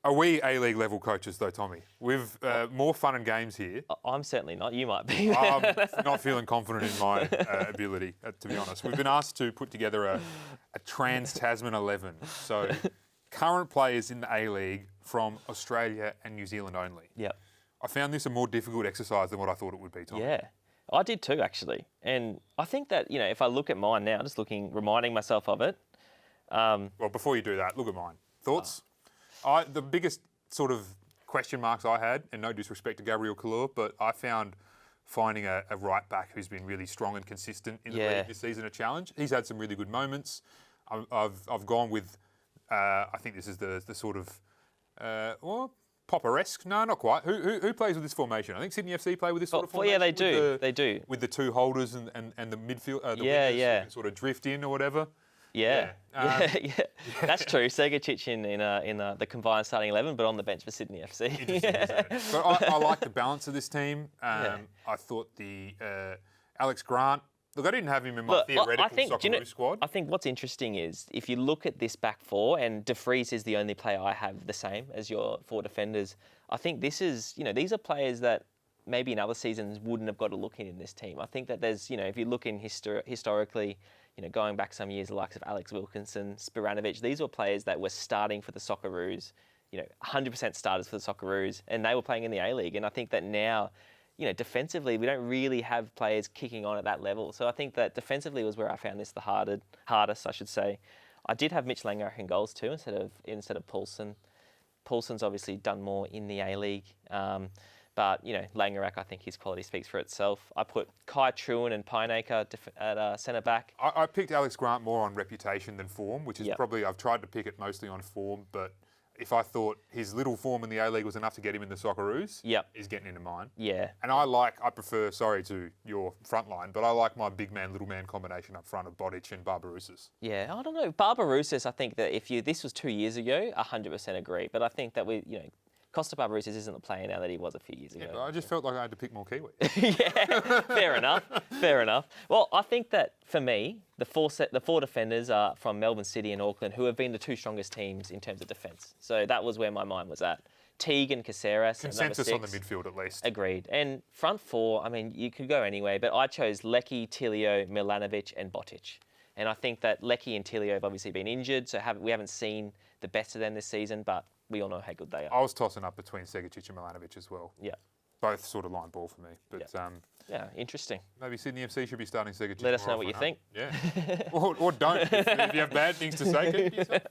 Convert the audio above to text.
Are we A-League level coaches though, Tommy? We've more fun and games here. I'm certainly not. You might be. I'm not feeling confident in my ability, to be honest. We've been asked to put together a Trans-Tasman 11. So current players in the A-League from Australia and New Zealand only. Yep. I found this a more difficult exercise than what I thought it would be, Tommy. Yeah. I did too, actually. And I think that, if I look at mine now, just reminding myself of it. Well, before you do that, look at mine. Thoughts? The biggest sort of question marks I had, and no disrespect to Gabriel Kalua, but I found finding a right back who's been really strong and consistent in the league this season a challenge. He's had some really good moments. I've gone with, I think this is the sort of, Popper-esque. No, not quite. Who plays with this formation? I think Sydney FC play with this sort of formation. Yeah, they do. They do. With the two holders and the midfield, the wingers who can sort of drift in or whatever. Yeah. That's true. Segacic in the combined starting 11, but on the bench for Sydney FC. Interesting, isn't it? But I like the balance of this team. I thought the Alex Grant. Look, I didn't have him in my theoretical Socceroos squad. I think what's interesting is if you look at this back four, and De Vries is the only player I have the same as your four defenders. I think this is, these are players that maybe in other seasons wouldn't have got a look in this team. I think that there's, if you look in historically, going back some years, the likes of Alex Wilkinson, Spiranovic, these were players that were starting for the Socceroos, 100% starters for the Socceroos, and they were playing in the A-League. And I think that now, defensively, we don't really have players kicking on at that level. So I think that defensively was where I found this the hardest, I should say. I did have Mitch Langerack in goals too, instead of Poulsen. Poulsen's obviously done more in the A-League. But, Langerack, I think his quality speaks for itself. I put Kai Truan and Pineacre at centre-back. I picked Alex Grant more on reputation than form, which is probably, I've tried to pick it mostly on form, but if I thought his little form in the A-League was enough to get him in the Socceroos, he's getting into mine. Yeah. And I prefer, sorry to your front line, but I like my big man, little man combination up front of Bodic and Barbarouses. Yeah, I don't know. Barbarouses, I think that this was 2 years ago, 100% agree. But I think that Costa Barbarouses isn't the player now that he was a few years ago. But I just felt like I had to pick more Kiwi. Yeah, fair enough. Well, I think that for me, the four defenders are from Melbourne City and Auckland, who have been the two strongest teams in terms of defence. So that was where my mind was at. Teague and Caceres. Consensus on the midfield, at least. Agreed. And front four, you could go anyway, but I chose Lecky, Tilio, Milanovic and Botic. And I think that Lecky and Tilio have obviously been injured, so we haven't seen the best of them this season, but we all know how good they are. I was tossing up between Segacic and Milanovic as well. Yeah. Both sort of line ball for me. But yeah, interesting. Maybe Sydney FC should be starting Segacic. Let us know what you think. Yeah. or don't. If you have bad things to say, keep yourself.